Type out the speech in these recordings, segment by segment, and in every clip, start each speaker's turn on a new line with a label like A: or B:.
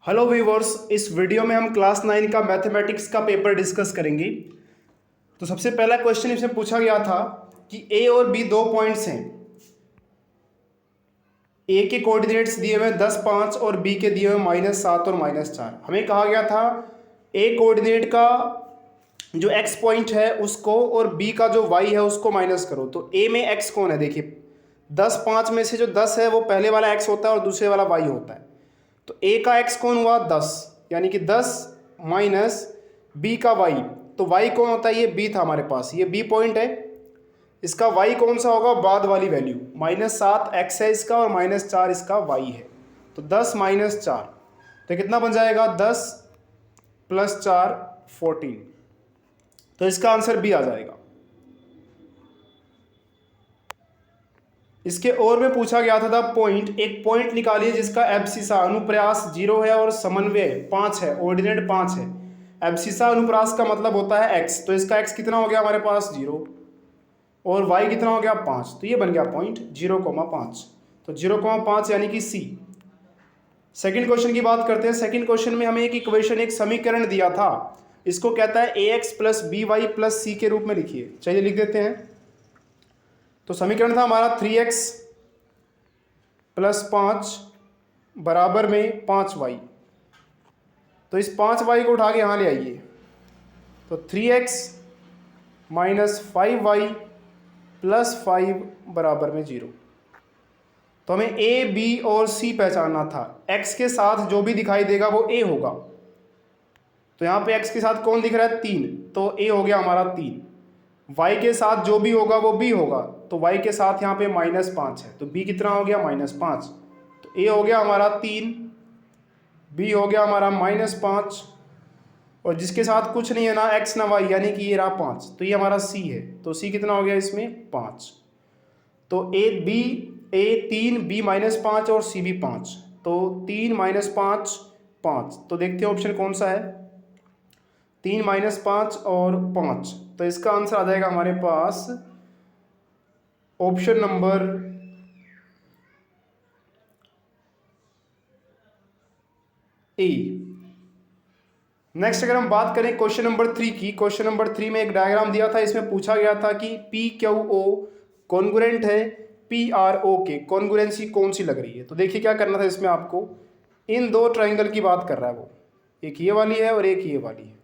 A: Hello viewers, इस video में हम क्लास 9 का मैथमेटिक्स का पेपर डिस्कस करेंगे। तो सबसे पहला क्वेश्चन इसमें पूछा गया था कि ए और बी दो पॉइंट्स हैं। ए के कोऑर्डिनेट्स दिए हुए 10, 5 और बी के दिए हुए -7 और -4। हमें कहा गया था ए कोऑर्डिनेट का जो एक्स पॉइंट है उसको और बी का जो वाई है उसको माइनस करो। तो ए में एक्स कौन है? देखिए 10, 5 में से जो 10 है वो पहले वाला एक्स होता है और दूसरे वाला वाई होता है। तो ए का एक्स कौन हुआ? 10, यानी कि 10 माइनस बी का वाई। तो वाई कौन होता है? ये बी था हमारे पास, ये बी पॉइंट है। इसका वाई कौन सा होगा? बाद वाली वैल्यू। -7 एक्स है इसका और -4 इसका वाई है। तो 10 -4 तो कितना बन जाएगा? 10 + 4 14। तो इसका आंसर बी आ जाएगा। इसके और में पूछा गया था पॉइंट, एक पॉइंट निकालिए जिसका एब्सिसा अनुप्रयास 0 है और समन्वय 5 है, ऑर्डिनेट 5 है। एब्सिसा अनुप्रास का मतलब होता है x। तो इसका x कितना हो गया हमारे पास? 0 और y कितना हो गया? 5। तो ये बन गया पॉइंट 0,5। तो 0,5 यानी कि सी। सेकंड क्वेश्चन की बात करते हैं। सेकंड क्वेश्चन में हमें एक इक्वेशन, एक समीकरण दिया था। इसको कहता है ax + by + c के रूप में लिखिए। चलिए लिख देते हैं। तो समीकरण था हमारा 3x + 5 बराबर में 5y। तो इस 5y को उठा के यहाँ ले आइए। तो 3x - 5y + 5 बराबर में 0। तो हमें a, b और c पहचानना था। x के साथ जो भी दिखाई देगा वो a होगा। तो यहाँ पे x के साथ कौन दिख रहा है? 3, तो a हो गया हमारा 3। y के साथ जो भी होगा वो b होगा। तो y के साथ यहाँ पे -5 है, तो b कितना हो गया? -5। तो a हो गया हमारा 3, b हो गया हमारा -5 और जिसके साथ कुछ नहीं है, ना x ना y, यानी कि ये रहा 5। तो ये हमारा c है। तो c कितना हो गया इसमें? 5। तो a 3, b -5 और c भी 5। तो 3 -5 5। तो देखते हैं ऑप्शन कौन सा है। 3 -5 और 5। तो इसका आंसर आ जाएगा हमारे पास ऑप्शन नंबर ए। नेक्स्ट अगर हम बात करें क्वेश्चन नंबर 3 की। क्वेश्चन नंबर 3 में एक डायग्राम दिया था। इसमें पूछा गया था कि पी क्यू ओ कॉन्ग्रुएंट है पी आर ओ के। कॉन्ग्रुएंसी कौन सी लग रही है? तो देखिए क्या करना था इसमें आपको। इन दो ट्राइंगल की बात कर रहा है वो, एक ये वाली है और एक ये वाली है।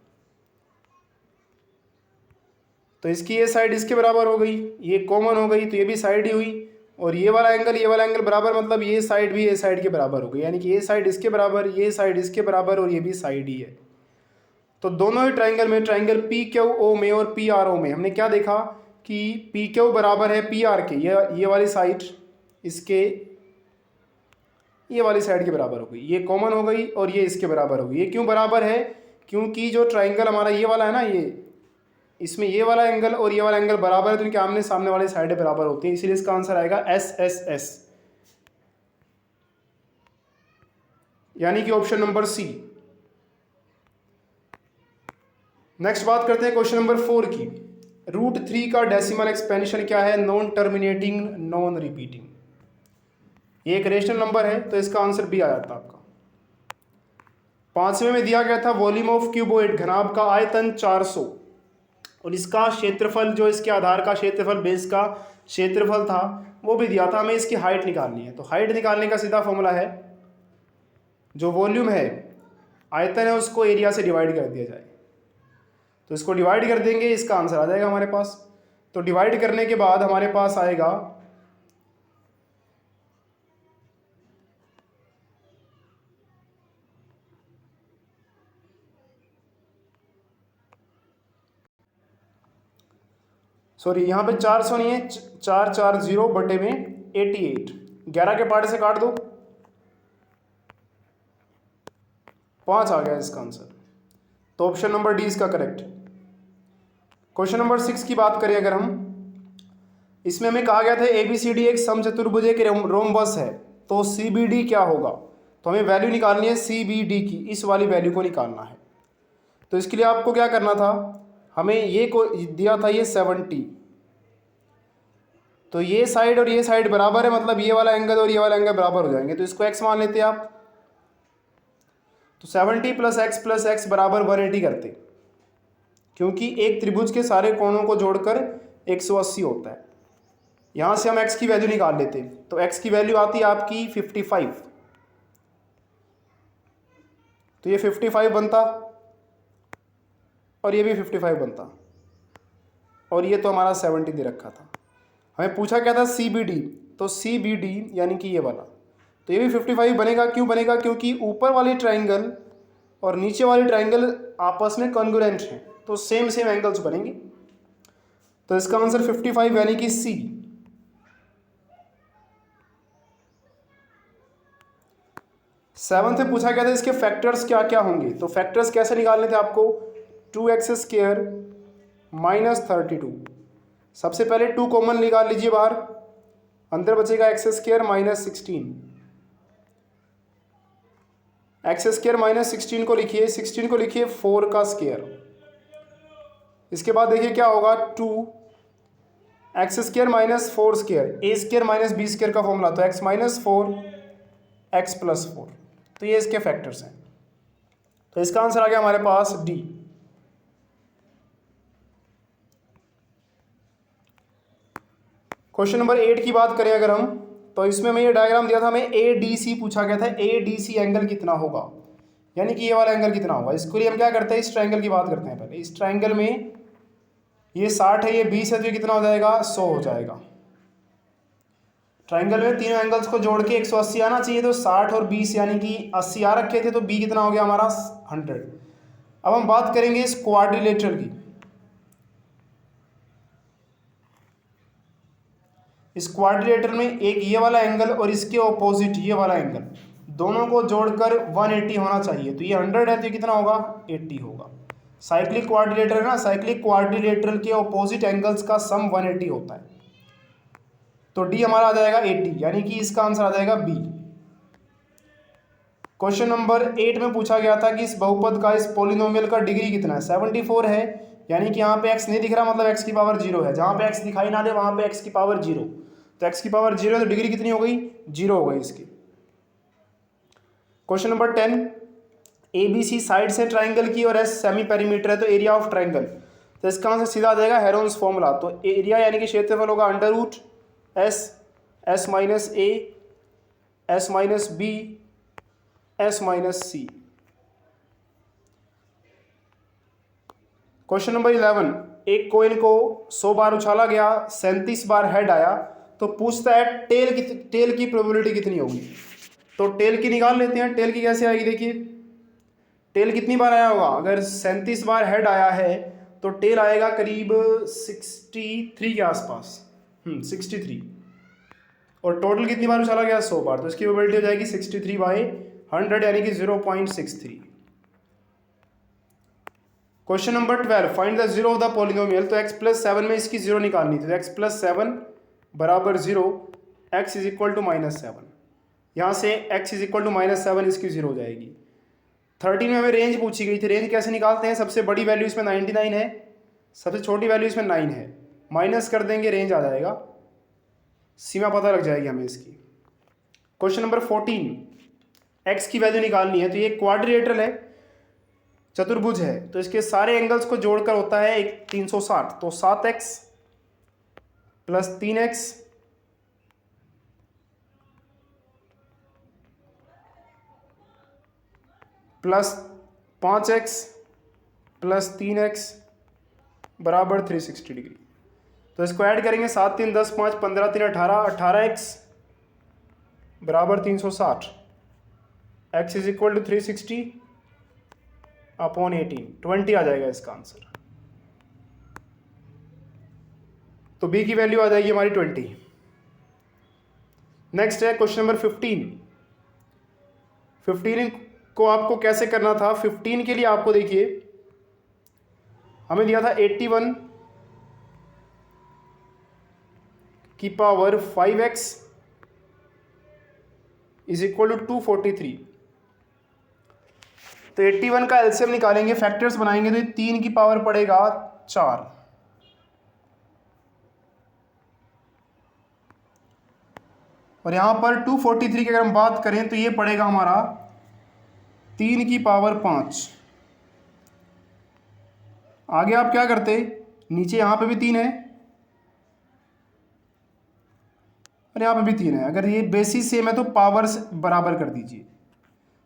A: तो इसकी ये साइड इसके बराबर हो गई, ये कॉमन हो गई, तो ये भी साइड ही हुई। और ये वाला एंगल बराबर, मतलब ये साइड भी ये साइड के बराबर हो गई, यानी कि ये साइड इसके बराबर, ये साइड इसके बराबर और ये भी साइड ही है। तो दोनों ही ट्राइंगल में, ट्राइंगल पी क्यू ओ में और पी आर ओ में हमने क्या देखा कि पी क्यू बराबर है पी आर के। ये वाली साइड इसके ये वाली साइड के बराबर हो गई, ये कॉमन हो गई और ये इसके बराबर हो गई। ये क्यों बराबर है? क्योंकि जो ट्राइंगल हमारा ये वाला है ना, ये इसमें ये वाला एंगल और ये वाला एंगल बराबर है, तो इनके आमने सामने वाली साइडें बराबर होती हैं। इसीलिए इसका आंसर आएगा एस एस एस, यानी कि ऑप्शन नंबर सी। नेक्स्ट बात करते हैं क्वेश्चन नंबर 4 की। √3 का डेसिमल एक्सपेंशन क्या है? Non terminating, non repeating. ये एक रेशनल नंबर है, तो इसका आंसर भी आ जाता आपका। 5वें में दिया गया था वॉल्यूम ऑफ क्यूबॉइड, घनाभ का आयतन 400 और इसका क्षेत्रफल, जो इसके आधार का क्षेत्रफल, बेस का क्षेत्रफल था वो भी दिया था। हमें इसकी हाइट निकालनी है। तो हाइट निकालने का सीधा फॉर्मूला है, जो वॉल्यूम है, आयतन है, उसको एरिया से डिवाइड कर दिया जाए। तो इसको डिवाइड कर देंगे, इसका आंसर आ जाएगा हमारे पास। तो डिवाइड करने के बाद हमारे पास आएगा सॉरी, यहाँ पे 400 नहीं है, 440 बटे में 88। 11 के पार्ट से काट दो, 5 आ गया इसका आंसर। तो ऑप्शन नंबर डी इसका करेक्ट। क्वेश्चन नंबर 6 की बात करें अगर हम, इसमें हमें कहा गया था ABCD एक समचतुर्भुज के रोम्बस है, तो CBD क्या होगा? तो हमें वैल्यू निकालनी है CBD की, इस वाली वैल्यू को निकालना है। तो इसके लिए आपको क्या करना था, हमें ये को दिया था ये 70। तो ये साइड और ये साइड बराबर है, मतलब ये वाला एंगल और ये वाला एंगल बराबर हो जाएंगे। तो इसको x मान लेते हैं आप। तो 70 प्लस एक्स बराबर 180 करते, क्योंकि एक त्रिभुज के सारे कोणों को जोड़कर 180 होता है। यहाँ से हम x की वैल्यू निकाल लेते, तो x की वैल्यू आती है आपकी 55, तो ये 55 बनता और ये भी 55 बनता, और ये तो हमारा 70 दे रखा था। हमें पूछा क्या था CBD, तो CBD यानी कि ये वाला, तो ये भी 55 बनेगा। क्यों बनेगा? क्योंकि ऊपर वाली ट्राइंगल और नीचे वाली ट्राइंगल आपस में कॉन्ग्रुएंट हैं, तो सेम एंगल्स बनेंगे। तो इसका आंसर 55 यानी कि C। सेवंथ में पूछा गया था इसके फैक्टर्स क्या क्या होंगे, तो फैक्टर्स कैसे निकालने थे आपको, 2x² - 32। सबसे पहले 2 कॉमन निकाल लीजिए बाहर, अंदर बचेगा x² - 16। x² - 16 को लिखिए, 16 को लिखिए 4 का स्क्वायर। इसके बाद देखिए क्या होगा, 2x² - 4 स्क्वायर, a² - b² का फॉर्मूला, तो x - 4 x + 4, तो ये इसके फैक्टर्स हैं। तो इसका आंसर आ गया हमारे पास D। क्वेश्चन नंबर 8 की बात करें अगर हम, तो इसमें मैं ये डायग्राम दिया था, हमें ADC पूछा गया था, ADC एंगल कितना होगा, यानी कि ये वाला एंगल कितना होगा। इसके लिए हम क्या करते हैं, इस ट्रायंगल की बात करते हैं पहले। इस ट्रायंगल में ये 60 है, ये 20 है, तो ये कितना हो जाएगा, 100 हो जाएगा। ट्रायंगल में तीनों एंगल्स को जोड़ के 180 आना चाहिए, तो 60 और 20 यानी कि 80 आ रखे थे, तो B कितना हो गया हमारा, 100। अब हम बात करेंगे इस क्वाड्रिलेटरल की। इस क्वाड्रिलेटरल में एक ये वाला एंगल और इसके ऑपोजिट ये वाला एंगल, दोनों को जोड़कर 180 होना चाहिए, तो ये 100 है, तो ये कितना होगा, 80 होगा। साइक्लिक क्वाड्रिलेटरल है ना, साइक्लिक क्वाड्रिलेटरल के ऑपोजिट एंगल्स का सम 180 होता है, तो D हमारा आ जाएगा 80, यानी कि इसका आंसर आ जाएगा B। क्वेश्चन नंबर 8 में पूछा गया था कि इस बहुपद का, इस पॉलिनोमियल का डिग्री कितना है, 74 है, यानी कि यहाँ पे x नहीं दिख रहा, मतलब x की पावर 0 है, जहाँ पे x दिखाई ना दे वहाँ पे x की पावर 0, तो x की पावर 0 है, तो डिग्री कितनी हो गई, 0 हो गई इसकी। क्वेश्चन नंबर 10, ABC साइड से ट्राइंगल की और S सेमी पेरीमीटर है, तो एरिया ऑफ ट्राइंगल, तो इसका आंसर सीधा आ जाएगा हेरोन्स फॉर्मूला, तो एरिया यानी कि क्षेत्रफल होगा √S, S - A, S - B, S - C। Question number 11, एक कॉइन को 100 बार उछाला गया, 37 बार हेड आया, तो पूछता है टेल की प्रोबेबिलिटी कितनी होगी। तो टेल की निकाल लेते हैं, टेल की कैसे आएगी, देखिए टेल कितनी बार आया होगा, अगर 37 बार हेड आया है तो टेल आएगा करीब 63 के आसपास, 63, और टोटल कितनी बार उछाला गया, 100 बार, तो इसकी प्रोबेबिलिटी हो जाएगी 63/100 यानी कि 0.63। Question number 12, find the zero of the polynomial, तो x + 7 में इसकी जीरो निकालनी थी, तो x + 7 = 0, x = -7, यहाँ से x = -7 इसकी जीरो हो जाएगी। 13 में हमें रेंज पूछी गई थी, रेंज कैसे निकालते हैं, सबसे बड़ी वैल्यू इसमें 99 है, सबसे छोटी वैल्यू इसमें 9 है, माइनस कर देंगे रेंज आ जाएगा, सीमा पता लग जाएगी हमें इसकी। क्वेश्चन नंबर 14, x की वैल्यू निकालनी है, तो ये क्वाड्रिलेटरल है, चतुर्भुज है, तो इसके सारे एंगल्स को जोड़कर होता है एक 360, तो 7x + 3x + 5x + 3x = 360 degree. तो इसको ऐड करेंगे, 7 3 10 5 15 3 18, 18x = 360, x = 360 अपॉन 18, 20 आ जाएगा इसका आंसर। तो B की वैल्यू आ जाएगी हमारी 20। नेक्स्ट है क्वेश्चन नंबर 15। 15 को आपको कैसे करना था, 15 के लिए आपको देखिए हमें दिया था 81 की पावर 5x = 243, तो 81 का एलसीएम निकालेंगे, फैक्टर्स बनाएंगे, तो 3 की पावर पड़ेगा 4, और यहाँ पर 243 की अगर हम बात करें तो ये पड़ेगा हमारा 3 की पावर 5। आगे आप क्या करते, नीचे यहाँ पे भी 3 है और यहाँ पे भी 3 है। अगर ये बेसिस सेम है तो पावर बराबर कर दीजिए।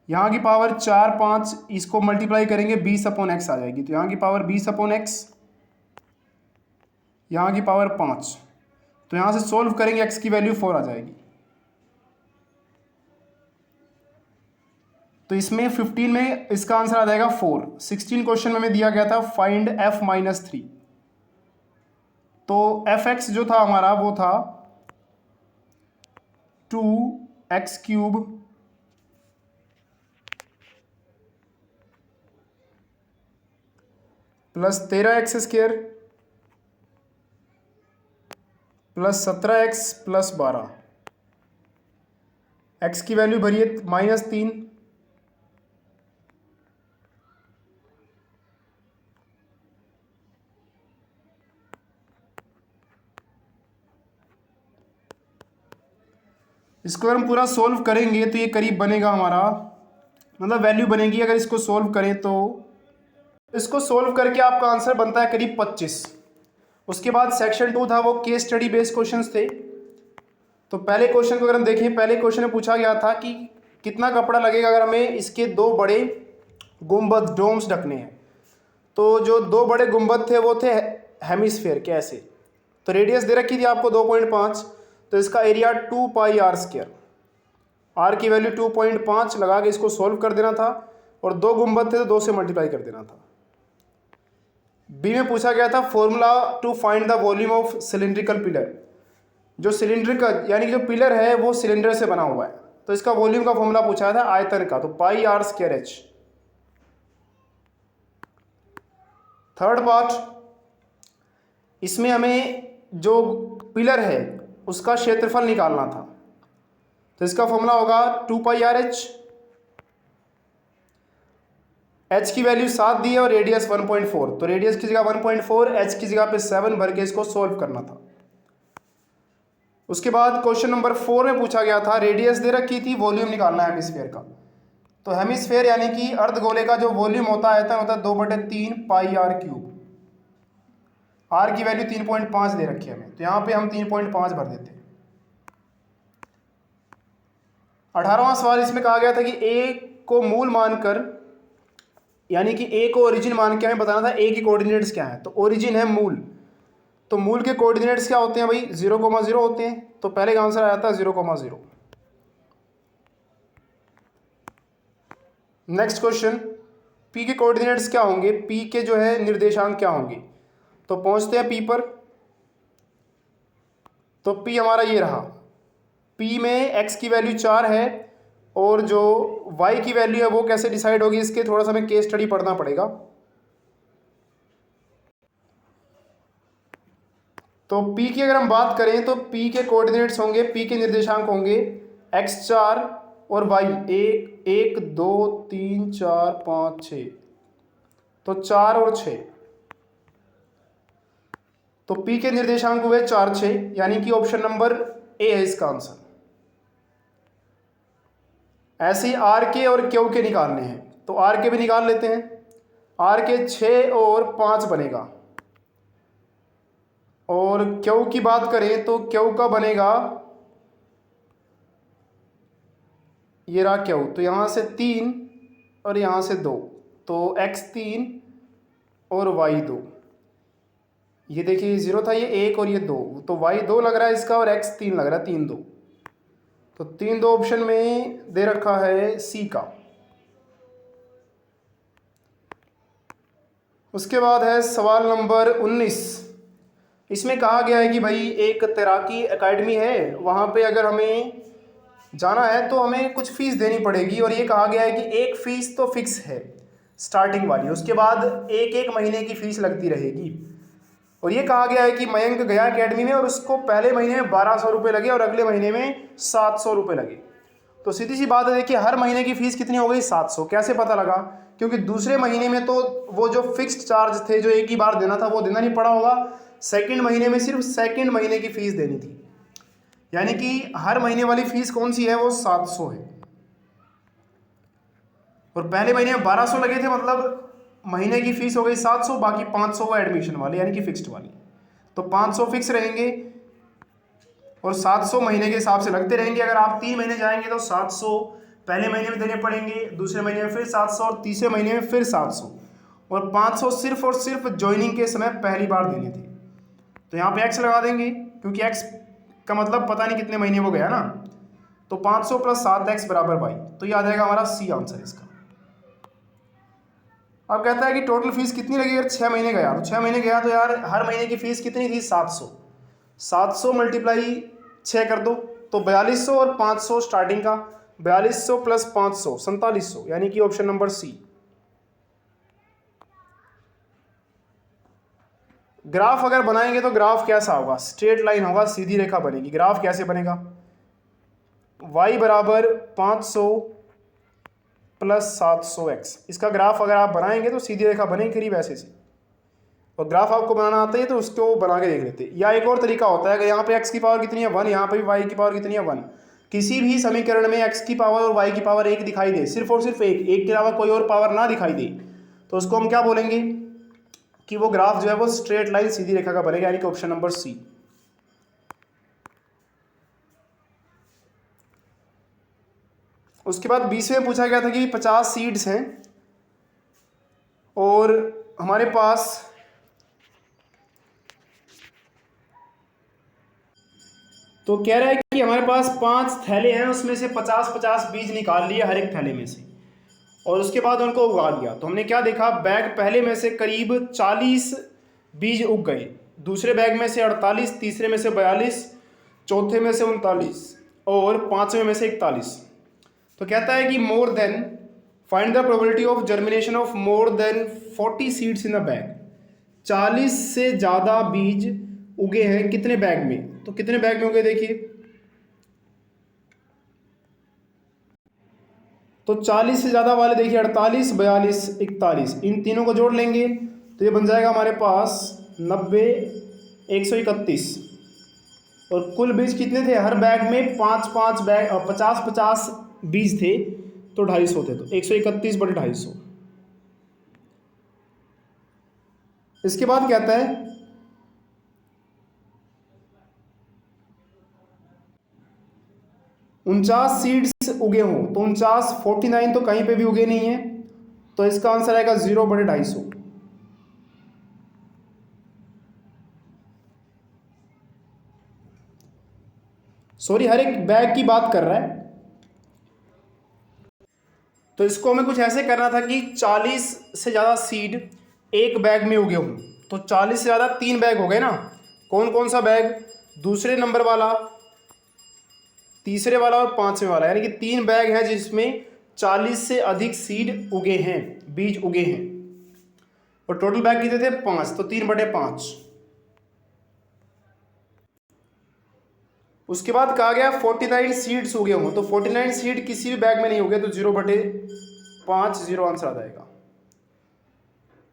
A: यहाँ की पावर 4 5, इसको मल्टीप्लाई करेंगे 20/x आ जाएगी। तो यहाँ की पावर 20/x, यहाँ की पावर 5। तो यहाँ से सोल्व करेंगे x की वैल्यू 4 आ जाएगी। तो इसमें 15 में इसका आंसर आ जाएगा 4। 16 क्वेश्चन में हमें दिया गया था फाइंड f-3। तो fx जो था हमारा वो था 2x³ plus 13x² plus 17x plus 12। x की वैल्यू भरिए -3। इसको अगर हम पूरा सोल्व करेंगे तो ये करीब बनेगा हमारा, मतलब वैल्यू बनेगी अगर इसको सोल्व करें तो इसको सोल्व करके आपका आंसर बनता है करीब 25। उसके बाद सेक्शन 2 था, वो केस स्टडी बेस्ड क्वेश्चंस थे। तो पहले क्वेश्चन को अगर हम देखें, पहले क्वेश्चन में पूछा गया था कि कितना कपड़ा लगेगा अगर हमें इसके 2 बड़े गुंबद डोम्स ढकने हैं। तो जो 2 बड़े गुंबद थे वो थे हेमिस्फेयर के ऐसे। तो रेडियस दे रखी थी आपको 2.5, तो इसका एरिया 2πr²। आर की वैल्यू 2.5 लगा के इसको सोल्व कर देना था और 2 गुंबद थे तो 2 से मल्टीप्लाई कर देना था। बी में पूछा गया था formula to find the volume of cylindrical pillar. जो सिलिंड्रिकल यानी कि जो पिलर है वो सिलेंडर से बना हुआ है, तो इसका वॉल्यूम का फॉर्मूला पूछा था आयतन का, तो πr²h। थर्ड पार्ट, इसमें हमें जो पिलर है उसका क्षेत्रफल निकालना था। तो इसका फॉर्मूला होगा 2πrh। h की वैल्यू 7 दी है और रेडियस 1.4, तो रेडियस की जगह 1.4, h की जगह पे 7 भर के इसको सोल्व करना था। उसके बाद क्वेश्चन नंबर 4 में पूछा गया था, रेडियस दे रखी थी, वॉल्यूम निकालना है हेमिस्फेयर का। तो हेमिस्फेयर यानी कि अर्धगोले का जो वॉल्यूम होता है आयतन होता है 2/3πr³। r की वैल्यू 3.5 दे रखी है हमें, तो यहाँ पे हम 3.5 भर देते हैं। 18वां सवाल, इसमें कहा गया था कि a को मूल मानकर, यानी कि a को ओरिजिन मान के हमें बताना था a की कोऑर्डिनेट्स क्या है। तो ओरिजिन है मूल, तो मूल के कोऑर्डिनेट्स क्या होते हैं भाई, 0,0 होते हैं। तो पहले का आंसर आया था 0,0। नेक्स्ट क्वेश्चन, p के कोऑर्डिनेट्स क्या होंगे, p के जो है निर्देशांक क्या होंगे। तो पहुंचते हैं p पर। तो p हमारा ये रहा, p में x की वैल्यू 4 है और जो y की वैल्यू है वो कैसे डिसाइड होगी, इसके थोड़ा सा हमें केस स्टडी पढ़ना पड़ेगा। तो p की अगर हम बात करें तो p के कोऑर्डिनेट्स होंगे, p के निर्देशांक होंगे x4 और y 1 2 3 4 5 6, तो 4 और 6। तो p के निर्देशांक हुए 4 6, यानी कि ऑप्शन नंबर ए है इसका आंसर। ऐसे ही आर के और क्यू के निकालने हैं, तो आर के भी निकाल लेते हैं। आर के 6 और 5 बनेगा, और क्यू की बात करें तो क्यू का बनेगा, ये रहा क्यू, तो यहाँ से 3 और यहाँ से 2, तो x3 और y2। ये देखिए 0 था, ये 1 और ये 2, तो y2 लग रहा है इसका और x3 लग रहा है 3 2। तो 3 2 ऑप्शन में दे रखा है सी का। उसके बाद है सवाल नंबर 19। इसमें कहा गया है कि भाई एक तैराकी एकेडमी है, वहाँ पे अगर हमें जाना है तो हमें कुछ फ़ीस देनी पड़ेगी। और ये कहा गया है कि एक फ़ीस तो फिक्स है स्टार्टिंग वाली, उसके बाद एक महीने की फ़ीस लगती रहेगी। और ये कहा गया है कि मयंक गया एकेडमी में और उसको पहले महीने में 1200 रुपये लगे और अगले महीने में 700 रुपये लगे। तो सीधी सी बात है, देखिए हर महीने की फ़ीस कितनी हो गई, 700। कैसे पता लगा, क्योंकि दूसरे महीने में तो वो जो फिक्स्ड चार्ज थे जो एक ही बार देना था वो देना नहीं पड़ा होगा, सेकंड महीने में सिर्फ सेकंड महीने की फ़ीस देनी थी, यानी कि हर महीने वाली फ़ीस कौन सी है, वो 700 है। और पहले महीने में 1200 लगे थे, मतलब महीने की फीस हो गई 700, बाकी 500 वो एडमिशन वाली यानी कि फिक्स्ड वाली। तो 500 फिक्स रहेंगे और 700 महीने के हिसाब से लगते रहेंगे। अगर आप 3 महीने जाएंगे तो 700 पहले महीने में देने पड़ेंगे, दूसरे महीने में फिर 700 और तीसरे महीने में फिर 700, और 500 सिर्फ और सिर्फ ज्वाइनिंग के समय पहली बार देने थे। तो यहाँ पे एक्स लगा देंगे, क्योंकि एक्स का मतलब पता नहीं कितने महीने वो गया ना। तो 500 + 7x = 22, तो ये आ जाएगा हमारा सी आंसर इसका। अब कहता है कि टोटल फीस कितनी लगी, अगर 6 महीने गया तो 6 महीने गया तो यार हर महीने की फीस कितनी थी, 700। 700 × 6 कर दो तो 4200, और 500 स्टार्टिंग का, 4200 + 500 4700, यानी कि ऑप्शन नंबर सी। ग्राफ अगर बनाएंगे तो ग्राफ कैसा होगा, स्ट्रेट लाइन होगा, सीधी रेखा बनेगी। ग्राफ कैसे बनेगा, y = 500 + 700x। इसका ग्राफ अगर आप बनाएंगे तो सीधी रेखा बनेगी करीब ऐसे से। और ग्राफ आपको बनाना आता है तो उसको बना के देख लेते हैं। या एक और तरीका होता है, अगर यहाँ पे x की पावर कितनी है 1, यहाँ पे भी y की पावर कितनी है 1, किसी भी समीकरण में x की पावर और y की पावर 1 दिखाई दे, सिर्फ और सिर्फ एक के अलावा कोई और पावर ना दिखाई दे, तो उसको हम क्या बोलेंगे कि वो ग्राफ जो है वो स्ट्रेट लाइन सीधी रेखा का बनेगा, यानी कि ऑप्शन नंबर सी। उसके बाद 20 में पूछा गया था कि 50 सीड्स हैं और हमारे पास तो कह रहा है कि हमारे पास 5 थैले हैं, उसमें से 50-50 बीज निकाल लिए हर एक थैले में से, और उसके बाद उनको उगा दिया। तो हमने क्या देखा, बैग पहले में से करीब 40 बीज उग गए, दूसरे बैग में से 48, तीसरे में से 42, चौथे में से 39 और पांचवें में से 41। तो कहता है कि more than find the probability of germination of more than 40 seeds in a bag. 40 से ज़्यादा बीज उगे हैं कितने बैग में, तो कितने बैग में उगे देखिए, तो 40 से ज़्यादा वाले देखिए 48, 42, 41, इन तीनों को जोड़ लेंगे तो ये बन जाएगा हमारे पास 90, 131। और कुल बीज कितने थे, हर बैग में 5-5 बैग 50-50 बीज थे, तो 250 थे, तो 131 / 250। इसके बाद कहता है उनचास सीड्स उगे हों, तो 49 तो कहीं पे भी उगे नहीं है, तो इसका आंसर आएगा 0 / 250। सॉरी, हर एक बैग की बात कर रहा है। तो इसको हमें कुछ ऐसे करना था कि 40 से ज़्यादा सीड एक बैग में उगे हों, तो 40 से ज़्यादा 3 बैग हो गए ना। कौन कौन सा बैग, दूसरे नंबर वाला, तीसरे वाला और पांचवें वाला, यानी कि 3 बैग है जिसमें 40 से अधिक सीड उगे हैं, बीज उगे हैं। और टोटल बैग कितने थे, 5, तो 3/5। उसके बाद कहा गया 49 सीड्स उगे हों, तो 49 सीड किसी भी बैग में नहीं उगे, तो 0/5 0 आंसर आ जाएगा।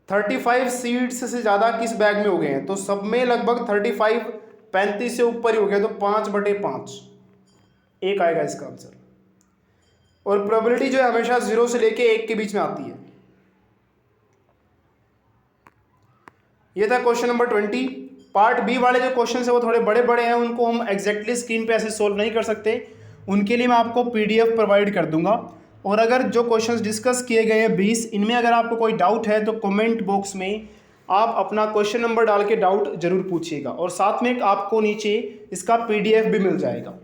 A: 35 सीड्स से ज़्यादा किस बैग में उगे हैं, तो सब में लगभग 35 से ऊपर ही हो गया, तो 5/5 1 आएगा इसका आंसर। और प्रोबेबिलिटी जो है हमेशा 0 से लेके 1 के बीच में आती है। ये था क्वेश्चन नंबर 20। पार्ट बी वाले जो क्वेश्चन है वो थोड़े बड़े बड़े हैं, उनको हम एग्जैक्टली स्क्रीन पे ऐसे सोल्व नहीं कर सकते, उनके लिए मैं आपको PDF प्रोवाइड कर दूंगा। और अगर जो क्वेश्चंस डिस्कस किए गए हैं 20, इनमें अगर आपको कोई डाउट है तो कमेंट बॉक्स में आप अपना क्वेश्चन नंबर डाल के डाउट जरूर पूछिएगा, और साथ में आपको नीचे इसका PDF भी मिल जाएगा।